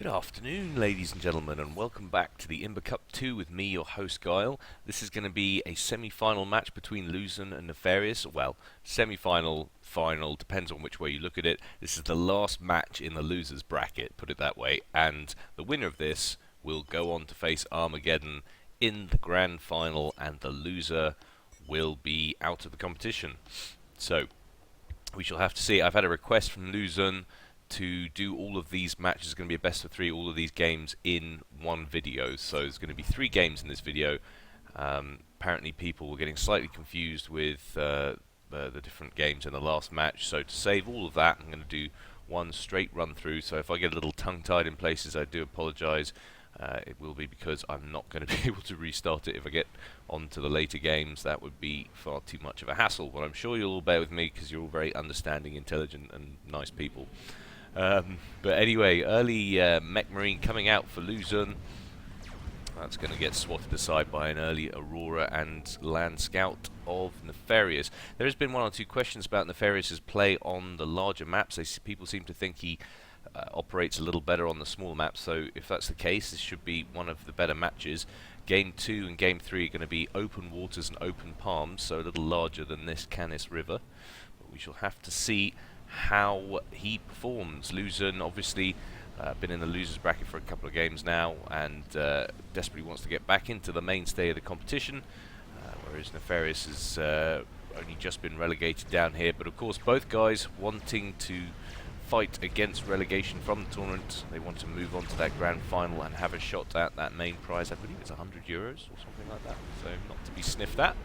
afternoon, ladies and gentlemen, and welcome back to the IMBA Cup 2 with me, your host, Guile. This is going to be a semi-final match between Luzon and Nefarious. Well, semi-final, final, depends on which way you look at it. This is the last match in the losers bracket, put it that way, and the winner of this will go on to face Armageddon in the grand final, and the loser will be out of the competition. So, we shall have to see. I've had a request from Luzon to do all of these matches. It's going to be a best of three, all of these games in one video. So there's going to be 3 games in this video. Apparently people were getting slightly confused with the different games in the last match. So to save all of that, I'm going to do one straight run through. So if I get a little tongue-tied in places, I do apologise. It will be because I'm not going to be able to restart it if I get on to the later games. That would be far too much of a hassle. But I'm sure you'll all bear with me because you're all very understanding, intelligent and nice people. But anyway, early Mech Marine coming out for Luzon. That's going to get swatted aside by an early Aurora and Land Scout of Nefarious. There has been 1 or 2 questions about Nefarious's play on the larger maps. People seem to think he operates a little better on the small maps, so if that's the case, this should be one of the better matches. Game 2 and Game 3 are going to be open waters and open palms, so a little larger than this Canis River. But we shall have to see how he performs. Luzon obviously been in the losers bracket for a couple of games now and desperately wants to get back into the mainstay of the competition, whereas Nefarious has only just been relegated down here. But of course both guys wanting to fight against relegation from the tournament. They want to move on to that grand final and have a shot at that main prize. I believe it's €100 or something like that, so not to be sniffed at.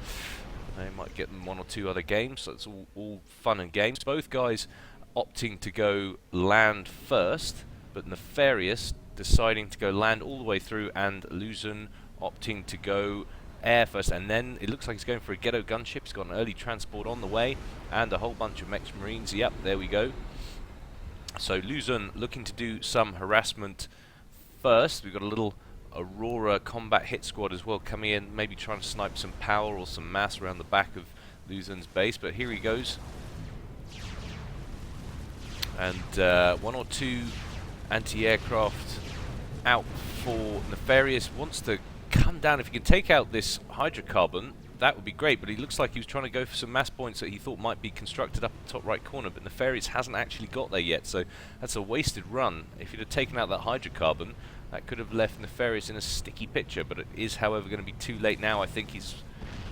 They might get them 1 or 2 other games, so it's all fun and games. Both guys opting to go land first, but Nefarious deciding to go land all the way through, and Luzon opting to go air first. And then it looks like he's going for a ghetto gunship. He's got an early transport on the way, and a whole bunch of mech marines. Yep, there we go. So Luzon looking to do some harassment first. We've got a little Aurora combat hit squad as well coming in, maybe trying to snipe some power or some mass around the back of Luzon's base, but here he goes. And 1 or 2 anti-aircraft out for Nefarious. Wants to come down. If he can take out this hydrocarbon, that would be great, but he looks like he was trying to go for some mass points that he thought might be constructed up in the top right corner, but Nefarious hasn't actually got there yet, so that's a wasted run. If he'd have taken out that hydrocarbon, that could have left Nefarious in a sticky picture, but it is, however, going to be too late now. I think he's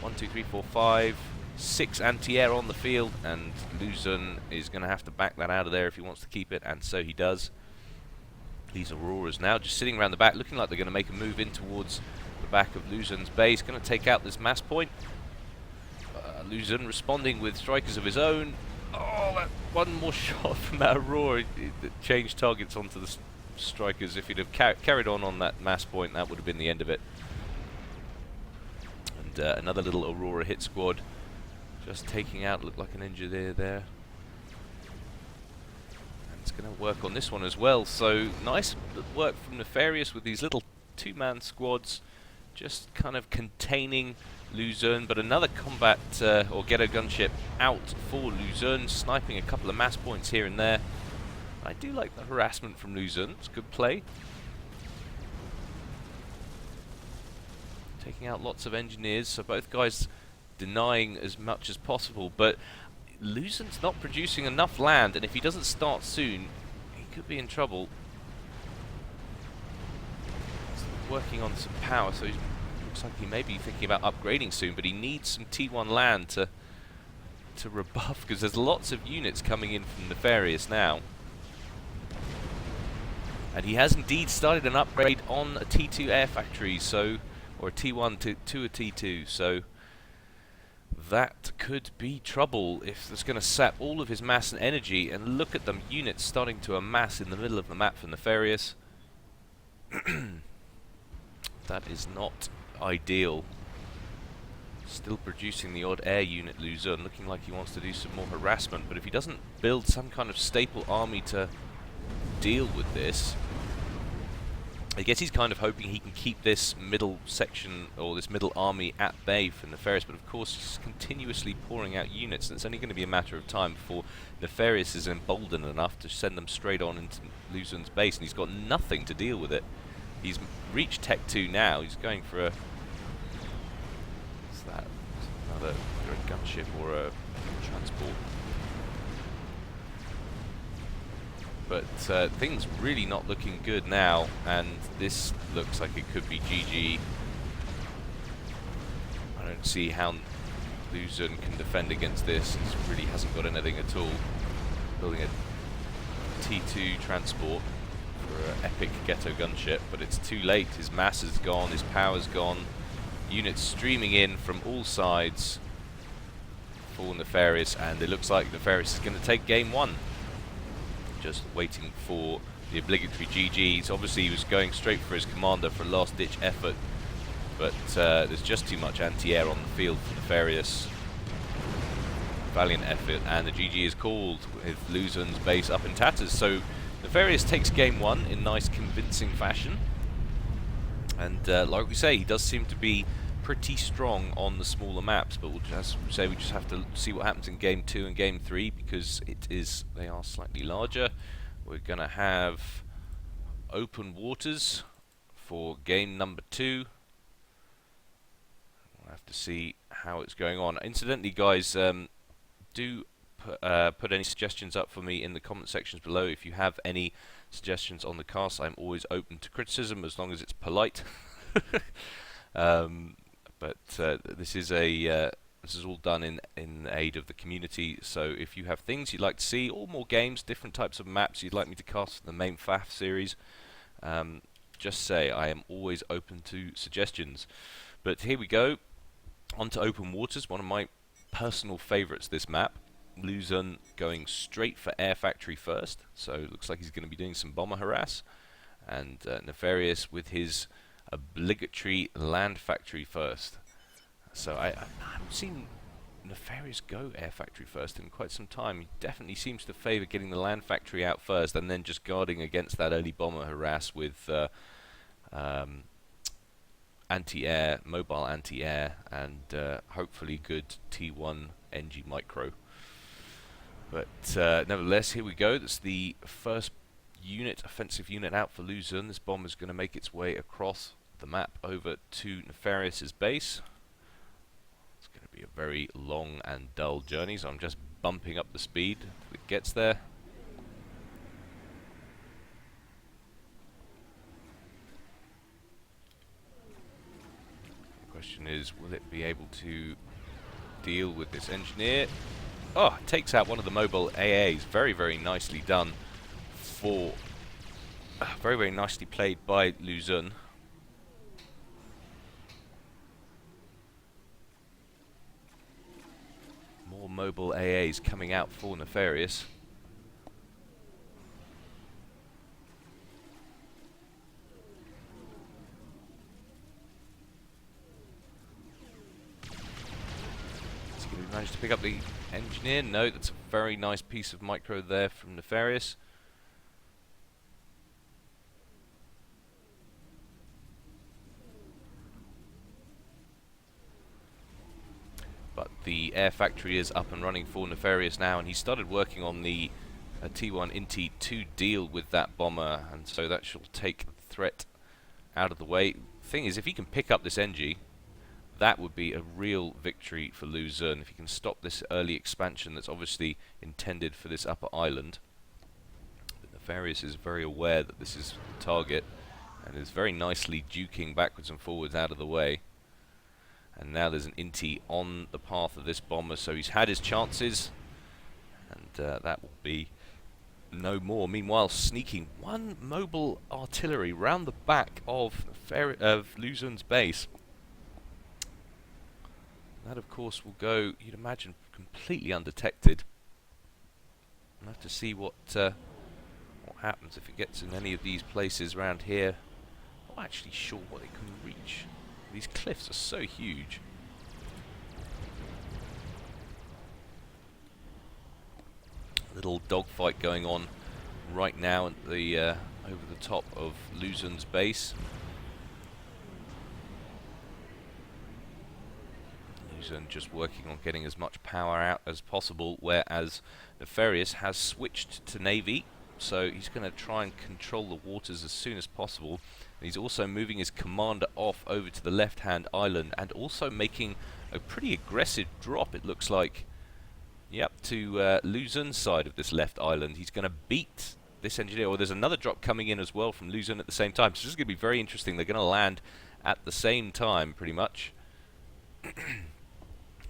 1, 2, 3, 4, 5, 6 anti-air on the field, and Luzon is going to have to back that out of there if he wants to keep it, and so he does. These Auroras now just sitting around the back, looking like they're going to make a move in towards the back of Luzon's base. Going to take out this mass point. Luzon responding with strikers of his own. Oh, that one more shot from that Aurora. It changed targets onto the strikers. If he'd have carried on that mass point, that would have been the end of it. And another little Aurora hit squad just taking out, looked like an engineer there. And it's going to work on this one as well. So nice work from Nefarious with these little 2-man squads just kind of containing Luzon, but another combat or ghetto gunship out for Luzon, sniping a couple of mass points here and there. I do like the harassment from Luzon. It's good play. Taking out lots of engineers, so both guys denying as much as possible, but Luzon's not producing enough land, and if he doesn't start soon, he could be in trouble. He's working on some power, so he looks like he may be thinking about upgrading soon, but he needs some T1 land to rebuff, because there's lots of units coming in from Nefarious now. And he has indeed started an upgrade on a T2 air factory, so, or a T1 to a T2, so that could be trouble if it's going to sap all of his mass and energy. And look at them units starting to amass in the middle of the map for Nefarious. That is not ideal. Still producing the odd air unit, Luzon, looking like he wants to do some more harassment, but if he doesn't build some kind of staple army to deal with this, I guess he's kind of hoping he can keep this middle section or this middle army at bay for Nefarious, but of course he's continuously pouring out units, and it's only going to be a matter of time before Nefarious is emboldened enough to send them straight on into Luzon's base, and he's got nothing to deal with it. He's reached Tech 2 now. He's going for a... what's that? Another either a gunship or a transport. But things really not looking good now, and this looks like it could be GG. I don't see how Luzon can defend against this. He really hasn't got anything at all. Building a T2 transport for an epic ghetto gunship, but it's too late. His mass is gone, his power's gone. Units streaming in from all sides for Nefarious, and it looks like Nefarious is going to take game one. Just waiting for the obligatory GGs. Obviously he was going straight for his commander for a last ditch effort, but there's just too much anti-air on the field for Nefarious. Valiant effort, and the GG is called with Luzon's base up in tatters. So Nefarious takes game one in nice convincing fashion, and like we say, he does seem to be pretty strong on the smaller maps, but we'll just say we just have to see what happens in game 2 and game 3, because they are slightly larger. We're gonna have open waters for game number 2. We'll have to see how it's going on. Incidentally, guys, do put any suggestions up for me in the comment sections below. If you have any suggestions on the cast, I'm always open to criticism as long as it's polite. But this is all done in aid of the community. So if you have things you'd like to see, or more games, different types of maps you'd like me to cast for the main FAF series, just say. I am always open to suggestions. But here we go, on to open waters, one of my personal favourites, this map. Luzon going straight for Air Factory first, so it looks like he's going to be doing some bomber harass, and Nefarious with his obligatory land factory first. So I haven't seen Nefarious go Air Factory first in quite some time. He definitely seems to favour getting the land factory out first and then just guarding against that early bomber harass with anti-air, mobile anti-air, and hopefully good T1 NG micro. But nevertheless, here we go. That's the first offensive unit out for Luzon. This bomber is going to make its way across the map over to Nefarious's base. It's going to be a very long and dull journey, so I'm just bumping up the speed till it gets there. The question is, will it be able to deal with this engineer? Oh, it takes out one of the mobile AAs. Very, very nicely done. Very, very nicely played by Luzon. More mobile AAs coming out for Nefarious. Is he going to manage to pick up the engineer? No, that's a very nice piece of micro there from Nefarious. But the air factory is up and running for Nefarious now, and he started working on the T1 Inti to deal with that bomber, and so that shall take the threat out of the way. Thing is, if he can pick up this NG, that would be a real victory for Luzon. If he can stop this early expansion that's obviously intended for this upper island. But Nefarious is very aware that this is the target, and is very nicely duking backwards and forwards out of the way. And now there's an Inti on the path of this bomber, so he's had his chances, and that will be no more. Meanwhile, sneaking one mobile artillery round the back of Luzon's base. That, of course, will go, you'd imagine, completely undetected. We'll have to see what happens if it gets in any of these places around here. Not actually sure what it can reach. These cliffs are so huge. Little dogfight going on right now at the over the top of Luzon's base. Luzon just working on getting as much power out as possible, whereas Nefarious has switched to Navy, so he's going to try and control the waters as soon as possible. And he's also moving his commander off over to the left-hand island, and also making a pretty aggressive drop, it looks like. Yep, to Luzon's side of this left island. He's going to beat this engineer. Or there's another drop coming in as well from Luzon at the same time. So this is going to be very interesting. They're going to land at the same time, pretty much.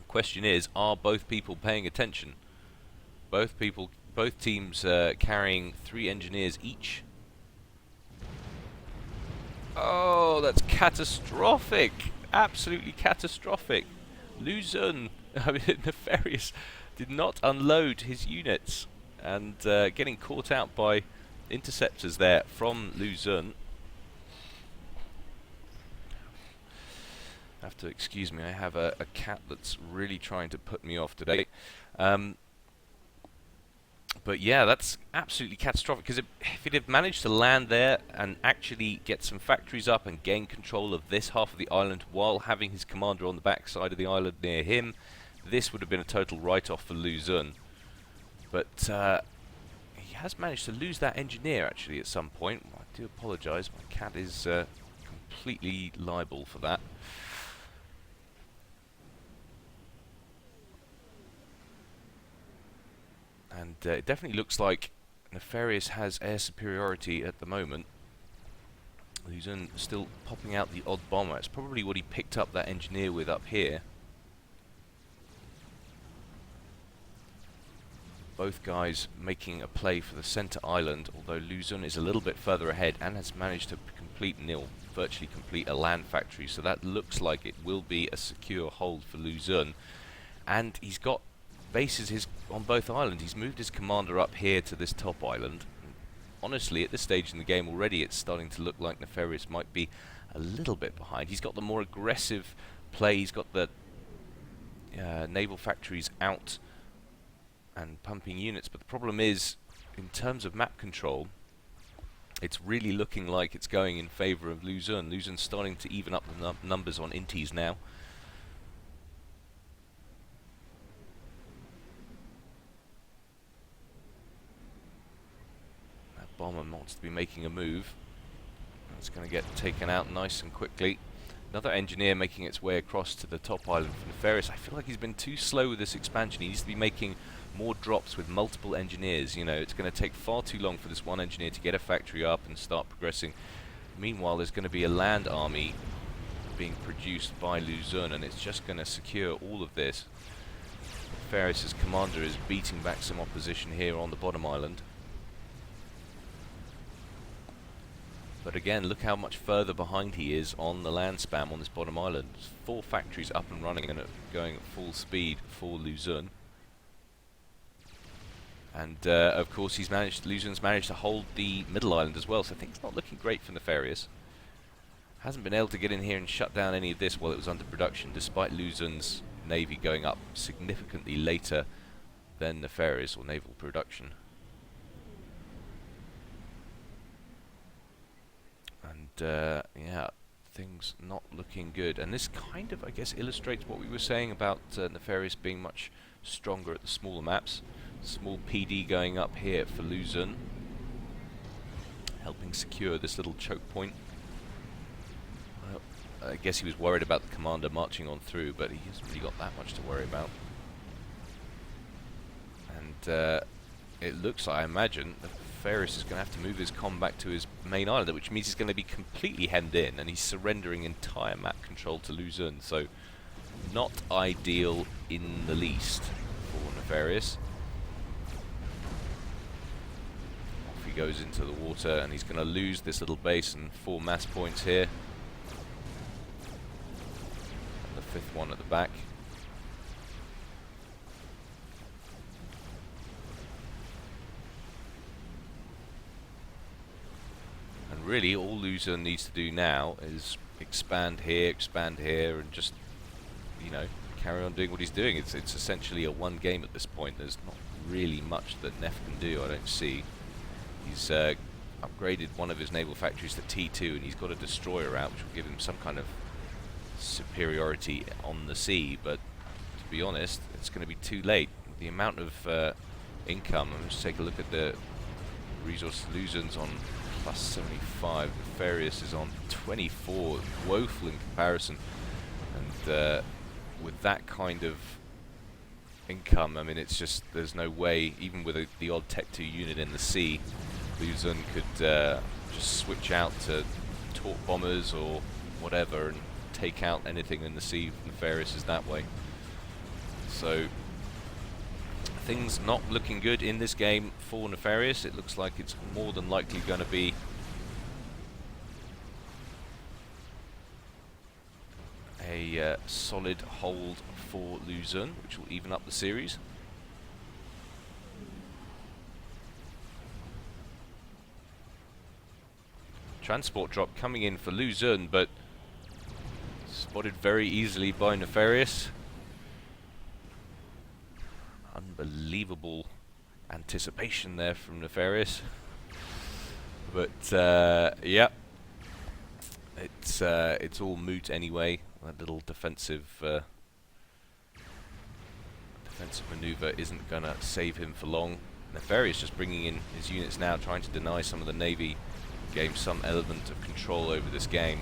Question is, are both people paying attention? Both teams carrying 3 engineers each. Oh, that's catastrophic! Absolutely catastrophic. Luzon, I mean, Nefarious, did not unload his units, and getting caught out by interceptors there from Luzon. Have to excuse me, I have a cat that's really trying to put me off today. But yeah, that's absolutely catastrophic, because if it had managed to land there and actually get some factories up and gain control of this half of the island while having his commander on the back side of the island near him, this would have been a total write-off for Luzon. But he has managed to lose that engineer actually at some point. I do apologise, my cat is completely liable for that. And it definitely looks like Nefarious has air superiority at the moment. Luzon still popping out the odd bomber. It's probably what he picked up that engineer with up here. Both guys making a play for the center island, although Luzon is a little bit further ahead and has managed to virtually complete a land factory. So that looks like it will be a secure hold for Luzon. And he's got bases on both islands. He's moved his commander up here to this top island. Honestly, at this stage in the game already, it's starting to look like Nefarious might be a little bit behind. He's got the more aggressive play. He's got the naval factories out and pumping units. But the problem is, in terms of map control, it's really looking like it's going in favour of Luzon. Luzon's starting to even up the numbers on inties now. Bomber wants to be making a move. It's going to get taken out nice and quickly. Another engineer making its way across to the top island for Nefarious. I feel like he's been too slow with this expansion. He needs to be making more drops with multiple engineers. You know, it's going to take far too long for this one engineer to get a factory up and start progressing. Meanwhile, there's going to be a land army being produced by Luzon, and it's just going to secure all of this. Nefarious' commander is beating back some opposition here on the bottom island. But again, look how much further behind he is on the land spam on this bottom island. There's 4 factories up and running and going at full speed for Luzon. And of course, Luzon's managed to hold the middle island as well. So I think it's not looking great for Nefarious. Hasn't been able to get in here and shut down any of this while it was under production, despite Luzon's navy going up significantly later than Nefarious or naval production. Yeah, things not looking good. And this kind of, I guess, illustrates what we were saying about Nefarious being much stronger at the smaller maps. Small PD going up here for Luzon, helping secure this little choke point. Well, I guess he was worried about the commander marching on through, but he hasn't really got that much to worry about. And it looks like, I imagine, that Nefarious is going to have to move his comm back to his main island, which means he's going to be completely hemmed in, and he's surrendering entire map control to Luzon. So, not ideal in the least for Nefarious. Off he goes into the water, and he's going to lose this little base and 4 mass points here. And the 5th one at the back. Really, all Luzon needs to do now is expand here, and just, you know, carry on doing what he's doing. It's essentially a 1 game at this point. There's not really much that Nef can do, I don't see. He's upgraded one of his naval factories to T2, and he's got a destroyer out, which will give him some kind of superiority on the sea, but to be honest, it's going to be too late. The amount of income, let's take a look at the resource. Luzon's on plus 75, Nefarious is on 24, woeful in comparison, and with that kind of income, I mean, it's just, there's no way, even with the odd Tech 2 unit in the sea, Luzon could just switch out to torp bombers or whatever and take out anything in the sea. Nefarious is that way. So things not looking good in this game for Nefarious. It looks like it's more than likely going to be a solid hold for Luzon, which will even up the series. Transport drop coming in for Luzon, but spotted very easily by Nefarious. Unbelievable anticipation there from Nefarious. But yeah, it's all moot anyway. That little defensive maneuver isn't gonna save him for long. Nefarious just bringing in his units now, trying to deny some of the Navy game some element of control over this game.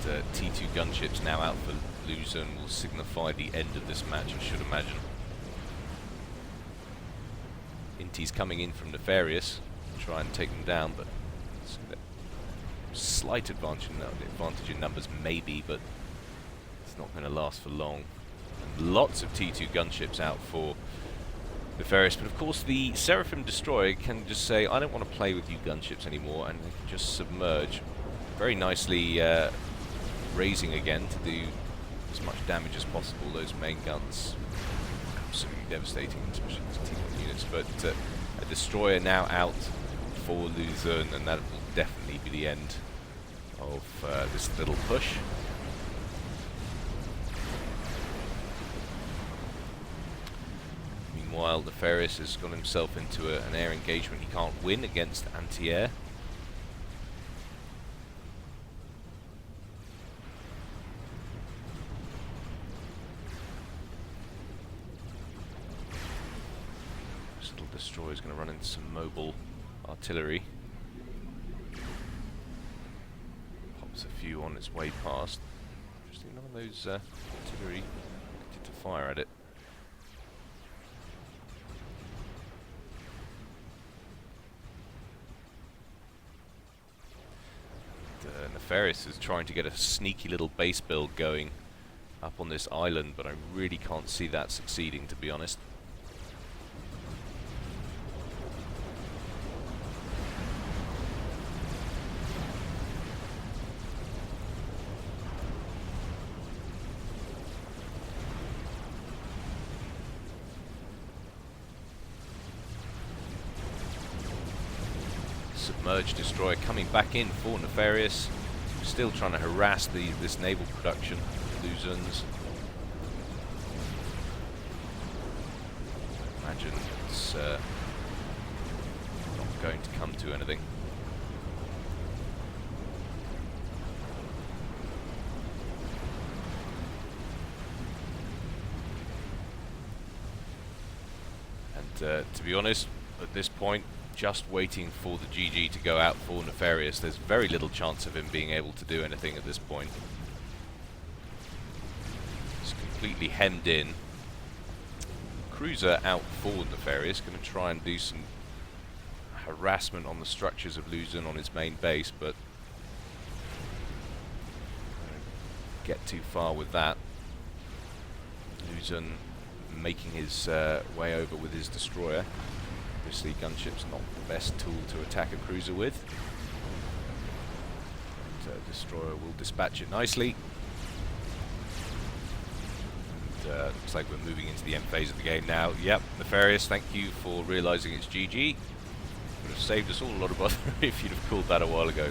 And T2 gunships now out for Luzon will signify the end of this match, I should imagine. Inti's coming in from Nefarious to try and take them down, but slight advantage in numbers maybe, but it's not going to last for long. And lots of T2 gunships out for Nefarious, but of course the Seraphim destroyer can just say, I don't want to play with you gunships anymore, and they can just submerge very nicely, raising again to do as much damage as possible. Those main guns absolutely devastating, especially these T1 units, but a destroyer now out for Luzon, and that will definitely be the end of this little push. Meanwhile, Nefarious has got himself into an air engagement he can't win against anti-air. This little destroyer is going to run into some mobile artillery. Pops a few on its way past. Interesting, none of those artillery did to fire at it. Nefarious is trying to get a sneaky little base build going up on this island, but I really can't see that succeeding, to be honest. Submerged destroyer coming back in for Nefarious, still trying to harass this naval production, Luzon's. Imagine it's not going to come to anything. And to be honest, at this point, just waiting for the GG to go out for Nefarious. There's very little chance of him being able to do anything at this point. He's completely hemmed in. Cruiser out for Nefarious, going to try and do some harassment on the structures of Luzon on his main base, but get too far with that. Luzon making his way over with his destroyer. Obviously, gunship's not the best tool to attack a cruiser with. But, destroyer will dispatch it nicely. And, looks like we're moving into the end phase of the game now. Yep, Nefarious, thank you for realising it's GG. Would have saved us all a lot of bother if you'd have called that a while ago.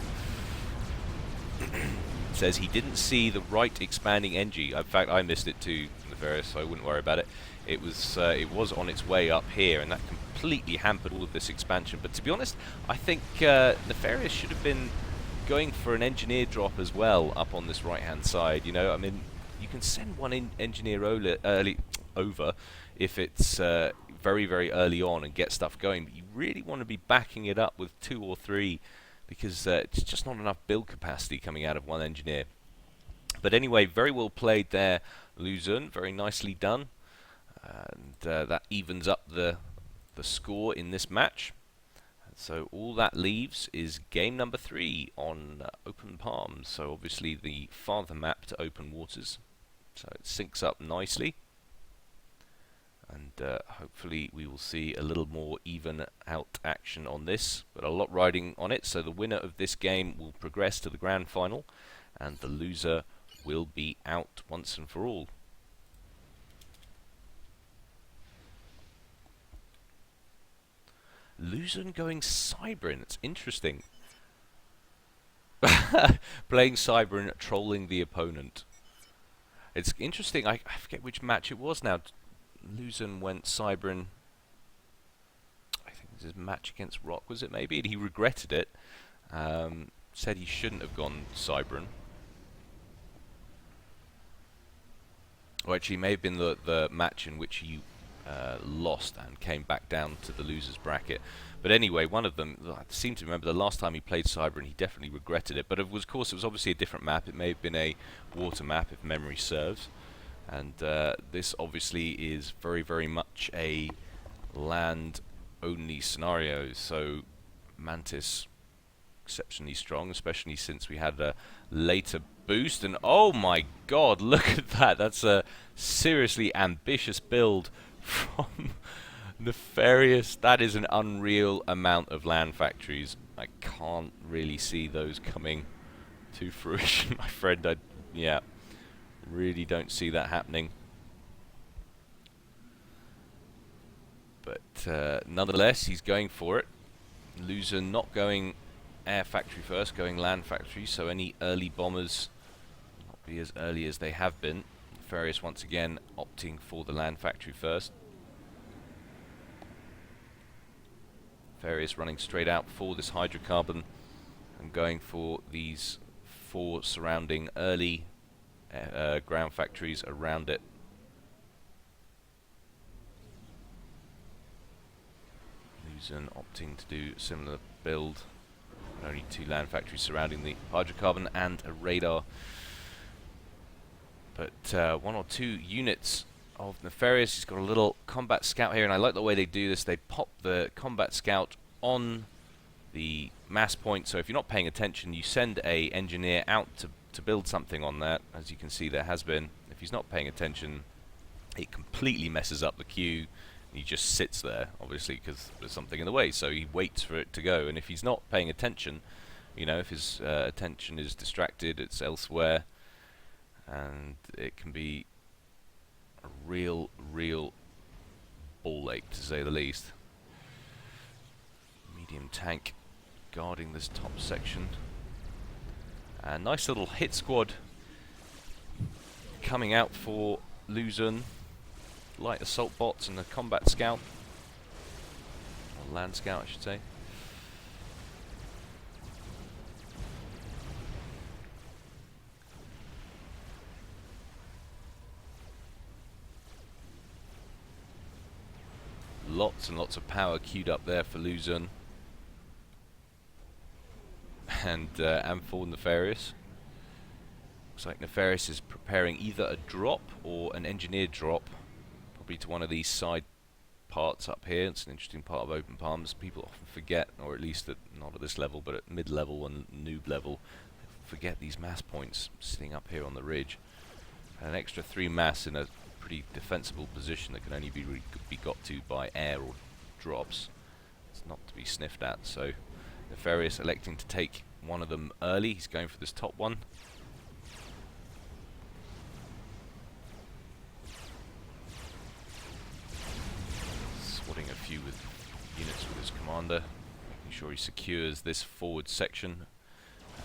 says he didn't see the right expanding NG. In fact, I missed it too, Nefarious, so I wouldn't worry about it. It was on its way up here, and that completely hampered all of this expansion. But to be honest, I think Nefarious should have been going for an engineer drop as well up on this right-hand side. You know, I mean, you can send one engineer early over if it's very, very early on and get stuff going. But you really want to be backing it up with 2 or 3 because it's just not enough build capacity coming out of one engineer. But anyway, very well played there, Luzon. Very nicely done. And that evens up the score in this match. And so all that leaves is game number 3 on Open Palms. So obviously the farther map to Open Waters. So it syncs up nicely. And hopefully we will see a little more even out action on this. But a lot riding on it. So the winner of this game will progress to the grand final. And the loser will be out once and for all. Luzon going Cybrin. It's interesting. Playing Cybrin, trolling the opponent. It's interesting. I forget which match it was now. Luzon went Cybrin. I think it was his match against Rock, was it maybe? And he regretted it. Said he shouldn't have gone Cybrin. Or actually, it may have been the match in which he lost and came back down to the losers bracket. But anyway, one of them, I seem to remember the last time he played Cybrin, he definitely regretted it. But of course, it was obviously a different map. It may have been a water map, if memory serves. And this obviously is very, very much a land-only scenario. So Mantis exceptionally strong, especially since we had a later boost. And oh my god, look at that. That's a seriously ambitious build from Nefarious. That is an unreal amount of land factories. I can't really see those coming to fruition, my friend. Yeah, really don't see that happening. But nonetheless, he's going for it. Luzon not going air factory first, going land factory, so any early bombers will not be as early as they have been. Nefarious once again opting for the land factory first. Nefarious running straight out for this hydrocarbon and going for these 4 surrounding early ground factories around it. Luzon opting to do similar build. Only 2 land factories surrounding the hydrocarbon and a radar. But 1 or 2 units of Nefarious. He's got a little combat scout here, and I like the way they do this. They pop the combat scout on the mass point, so if you're not paying attention, you send a engineer out to build something on that. As you can see, there has been. If he's not paying attention, it completely messes up the queue. He just sits there, obviously, because there's something in the way, so he waits for it to go. And if he's not paying attention, you know, if his attention is distracted, it's elsewhere, and it can be a real ball ache, to say the least. Medium tank guarding this top section. And nice little hit squad coming out for Luzon. Light assault bots and a combat scout, or land scout I should say. Lots and lots of power queued up there for Luzon and for Nefarious. Looks like Nefarious is preparing either a drop or an engineered drop, probably to one of these side parts up here. It's an interesting part of Open Palms. People often forget, or at least not at this level, but at mid-level and noob level, forget these mass points sitting up here on the ridge. And an extra 3 mass in a pretty defensible position that can only be got to by air or drops. It's not to be sniffed at. So Nefarious electing to take one of them early. He's going for this top one. Swatting a few with units with his commander, making sure he secures this forward section,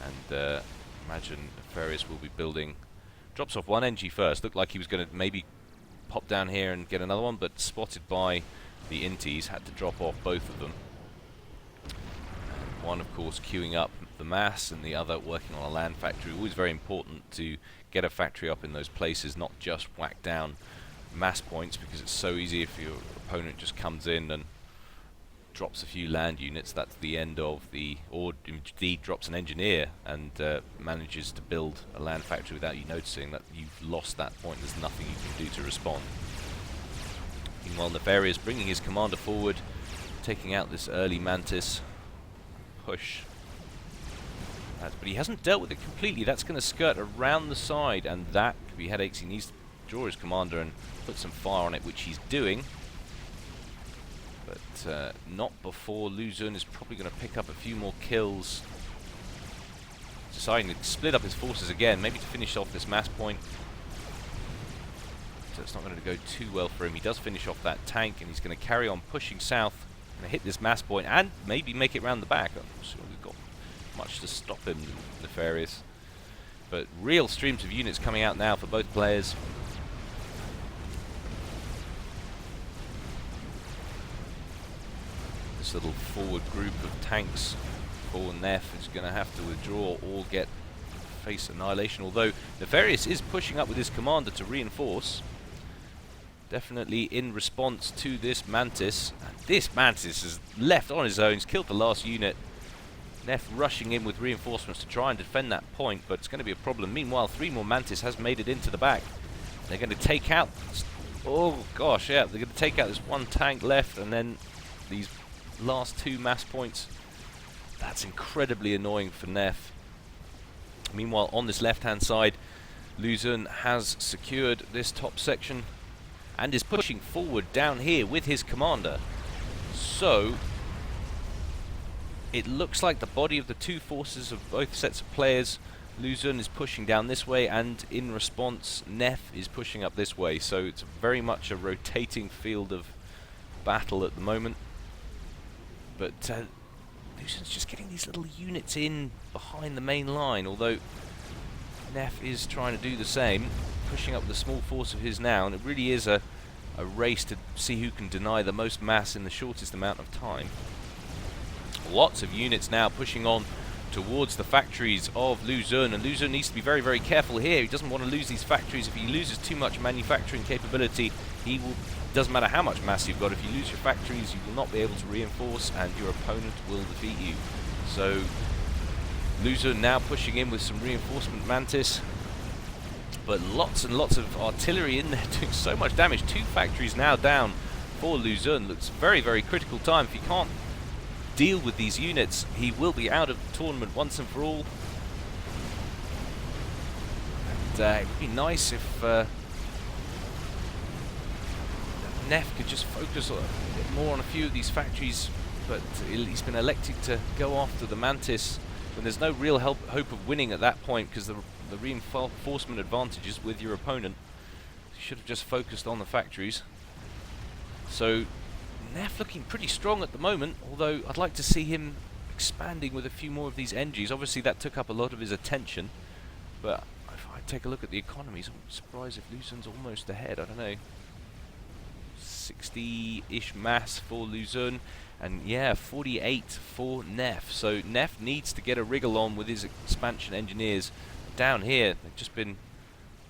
and imagine Nefarious will be building. Drops off one NG first. Looked like he was going to maybe pop down here and get another one, but spotted by the Inties, had to drop off both of them. And one, of course, queuing up the mass, and the other working on a land factory. Always very important to get a factory up in those places, not just whack down mass points, because it's so easy if your opponent just comes in and drops a few land units. That's the end of the, or indeed drops an engineer and manages to build a land factory without you noticing. That you've lost that point. There's nothing you can do to respond. Meanwhile, Nefarious bringing his commander forward, taking out this early Mantis push. But he hasn't dealt with it completely. That's going to skirt around the side, and that could be headaches. He needs to draw his commander and put some fire on it, which he's doing. But not before Luzon is probably going to pick up a few more kills. Deciding to split up his forces again, maybe to finish off this mass point. So it's not going to go too well for him. He does finish off that tank, and he's going to carry on pushing south. Going to hit this mass point and maybe make it round the back. I'm sure we've got much to stop him, Nefarious. But real streams of units coming out now for both players. This little forward group of tanks for Nef is going to have to withdraw or face annihilation. Although Nefarious is pushing up with his commander to reinforce. Definitely in response to this Mantis. And this Mantis is left on his own. He's killed the last unit. Nef rushing in with reinforcements to try and defend that point, but it's going to be a problem. Meanwhile, 3 more Mantis has made it into the back. They're going to take out... Oh, gosh, yeah. They're going to take out this one tank left, and then these last 2 mass points. That's incredibly annoying for Nef. Meanwhile, on this left-hand side, Luzon has secured this top section and is pushing forward down here with his commander. So it looks like the body of the 2 forces of both sets of players. Luzon is pushing down this way, and in response, Nef is pushing up this way. So it's very much a rotating field of battle at the moment. But Luzon's just getting these little units in behind the main line, although Nef is trying to do the same, pushing up the small force of his now, and it really is a race to see who can deny the most mass in the shortest amount of time. Lots of units now pushing on towards the factories of Luzon, and Luzon needs to be very, very careful here. He doesn't want to lose these factories. If he loses too much manufacturing capability, he will... Doesn't matter how much mass you've got, if you lose your factories, you will not be able to reinforce, and your opponent will defeat you. So Luzon now pushing in with some reinforcement Mantis, but lots and lots of artillery in there doing so much damage. 2 factories now down for Luzon. Looks very, very critical time. If he can't deal with these units, he will be out of the tournament once and for all. And it would be nice if Nef could just focus a bit more on a few of these factories, but he's been elected to go after the Mantis when there's no real hope of winning at that point, because the reinforcement advantage is with your opponent. You should have just focused on the factories. So Nef looking pretty strong at the moment, although I'd like to see him expanding with a few more of these NGs. Obviously that took up a lot of his attention, but if I take a look at the economies, I'm surprised if Luzon's almost ahead. I don't know. 60-ish mass for Luzon, and yeah, 48 for Nef. So Nef needs to get a wriggle on with his expansion engineers. Down here, they've just been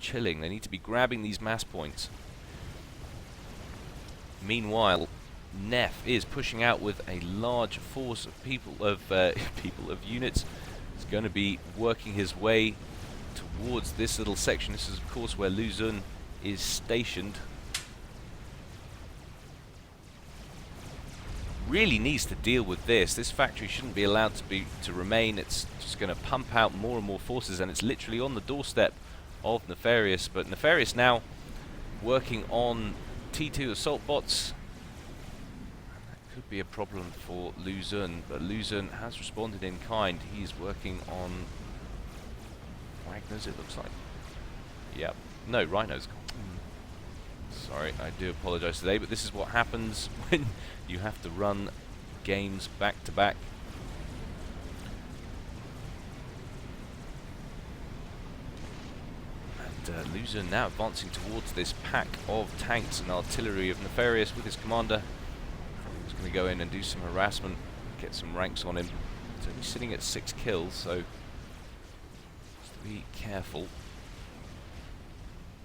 chilling. They need to be grabbing these mass points. Meanwhile, Nef is pushing out with a large force of of units. He's going to be working his way towards this little section. This is, of course, where Luzon is stationed. Really needs to deal with this. This factory shouldn't be allowed to remain. It's just going to pump out more and more forces, and it's literally on the doorstep of Nefarious. But Nefarious now working on T2 assault bots. That could be a problem for Luzon, but Luzon has responded in kind. He's working on Wagners, it looks like. Yep. No, Rhinos. Sorry, I do apologise today, but this is what happens when you have to run games back to back. Luzon now advancing towards this pack of tanks and artillery of Nefarious with his commander. He's going to go in and do some harassment, get some ranks on him. He's only sitting at 6 kills, so just be careful.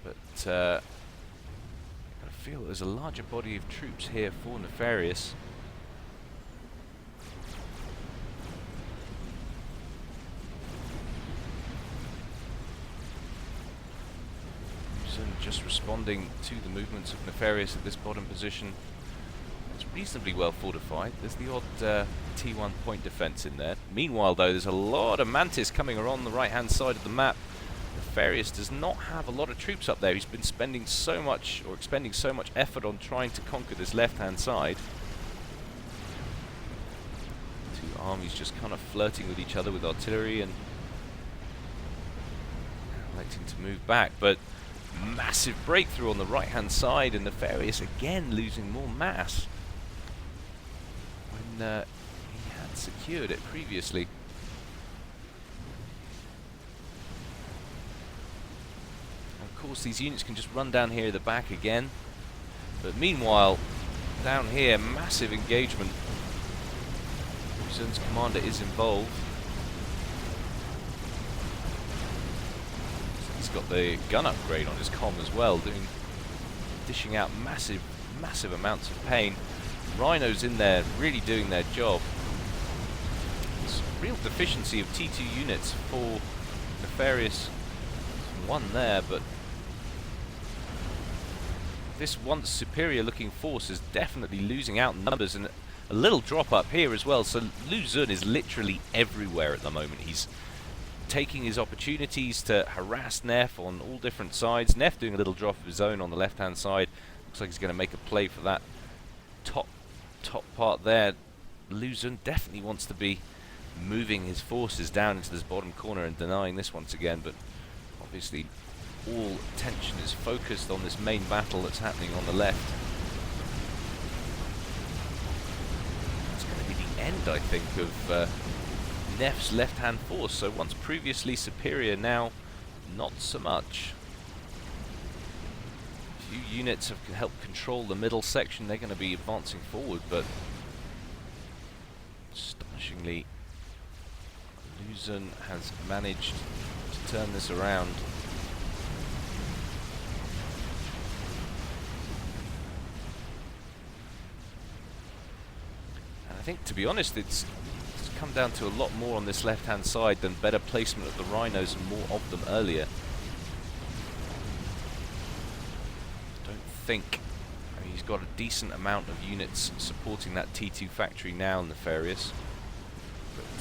But I feel there's a larger body of troops here for Nefarious. Just responding to the movements of Nefarious at this bottom position. It's reasonably well fortified. There's the odd T1 point defense in there. Meanwhile, though, there's a lot of Mantis coming around the right-hand side of the map. Nefarious does not have a lot of troops up there. He's been spending so much, or expending so much effort on trying to conquer this left-hand side. Two armies just kind of flirting with each other with artillery and electing to move back, but massive breakthrough on the right-hand side, and Nefarious again losing more mass when he had secured it previously. And of course, these units can just run down here at the back again, but meanwhile, down here, massive engagement. Luzon's commander is involved. He's got the gun upgrade on his comm as well, dishing out massive amounts of pain. Rhinos in there, really doing their job. There's a real deficiency of T2 units for Nefarious. One there, but this once superior looking force is definitely losing out in numbers, and a little drop up here as well. So Luzon is literally everywhere at the moment. He's taking his opportunities to harass Nef on all different sides. Nef doing a little drop of his own on the left-hand side. Looks like he's going to make a play for that top part there. Luzon definitely wants to be moving his forces down into this bottom corner and denying this once again, but obviously all attention is focused on this main battle that's happening on the left. It's going to be the end, I think, of Nef's left-hand force. So once previously superior, now not so much. A few units have helped control the middle section. They're going to be advancing forward, but astonishingly, Luzon has managed to turn this around. And I think, to be honest, it's come down to a lot more on this left-hand side than better placement of the Rhinos and more of them earlier. Don't think. I mean, he's got a decent amount of units supporting that T2 factory now, Nefarious.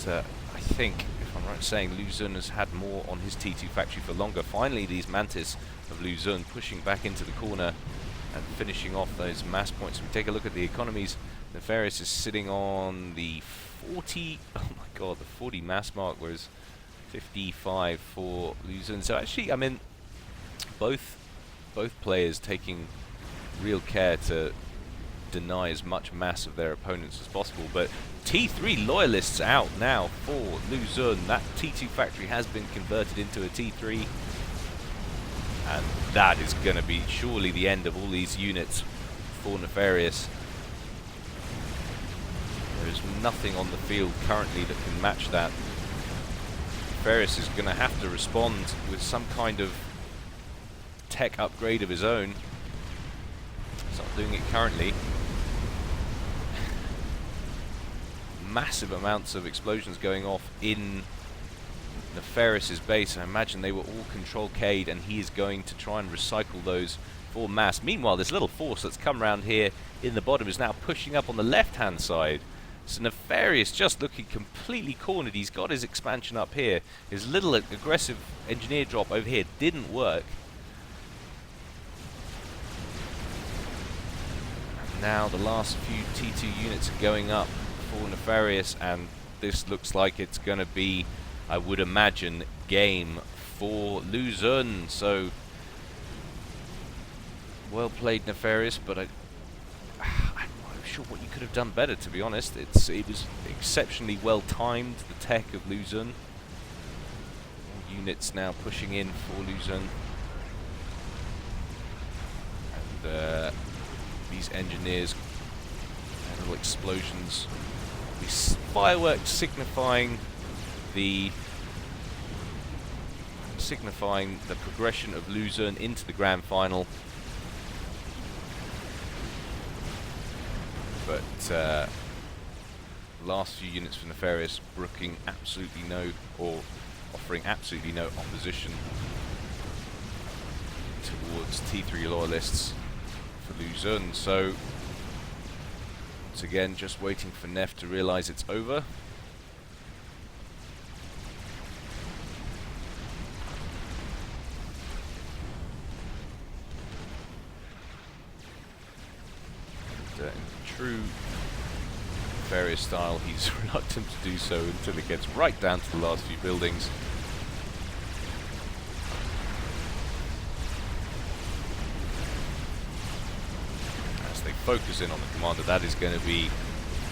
But I think, if I'm right in saying, Luzon has had more on his T2 factory for longer. Finally, these Mantis of Luzon pushing back into the corner and finishing off those mass points. If we take a look at the economies, Nefarious is sitting on the 40, oh my god, the 40 mass mark, whereas 55 for Luzon. So actually, I mean, both players taking real care to deny as much mass of their opponents as possible. But T3 loyalists out now for Luzon. That T2 factory has been converted into a T3, and that is going to be surely the end of all these units for Nefarious. There is nothing on the field currently that can match that. Nefarious is going to have to respond with some kind of tech upgrade of his own. He's not doing it currently. Massive amounts of explosions going off in Nefarious's base. I imagine they were all control K'd, and he is going to try and recycle those for mass. Meanwhile, this little force that's come around here in the bottom is now pushing up on the left-hand side. So Nefarious just looking completely cornered. He's got his expansion up here. His little aggressive engineer drop over here didn't work. And now the last few T2 units are going up for Nefarious, and this looks like it's going to be, I would imagine, game for Luzon. So well played, Nefarious, but I'm not sure what you could have done better, to be honest. It was exceptionally well timed, the tech of Luzon. Units now pushing in for Luzon. And these engineers, little explosions, these fireworks signifying the progression of Luzern into the grand final. But last few units for Nefarious offering absolutely no opposition towards T3 loyalists for Luzern. So once again, just waiting for Nef to realise it's over. And, in true Nefarious style, he's reluctant to do so until it gets right down to the last few buildings. As they focus in on the commander, that is going to be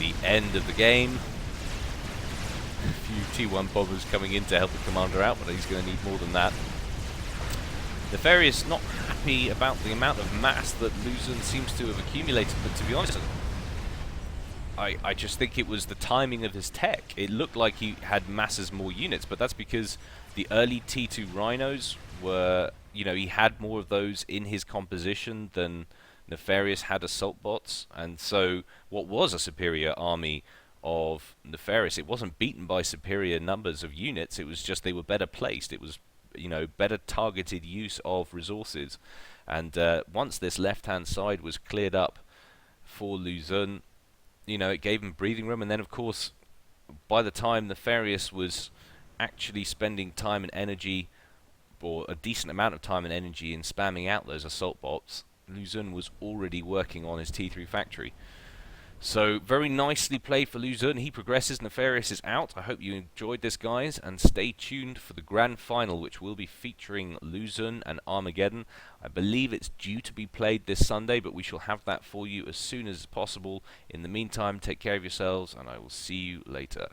the end of the game. A few T1 bombers coming in to help the commander out, but he's going to need more than that. Nefarious not happy about the amount of mass that Luzern seems to have accumulated, but to be honest, I just think it was the timing of his tech. It looked like he had masses more units, but that's because the early T2 Rhinos were, you know, he had more of those in his composition than Nefarious had assault bots, and so what was a superior army of Nefarious, it wasn't beaten by superior numbers of units, it was just they were better placed. It was, you know, better targeted use of resources. And once this left-hand side was cleared up for Luzern, you know, it gave him breathing room. And then, of course, by the time Nefarious was actually spending time and energy, or a decent amount of time and energy, in spamming out those assault bots, Luzern was already working on his T3 factory. So, very nicely played for Luzern. He progresses, Nefarious is out. I hope you enjoyed this, guys, and stay tuned for the grand final, which will be featuring Luzern and Armageddon. I believe it's due to be played this Sunday, but we shall have that for you as soon as possible. In the meantime, take care of yourselves, and I will see you later.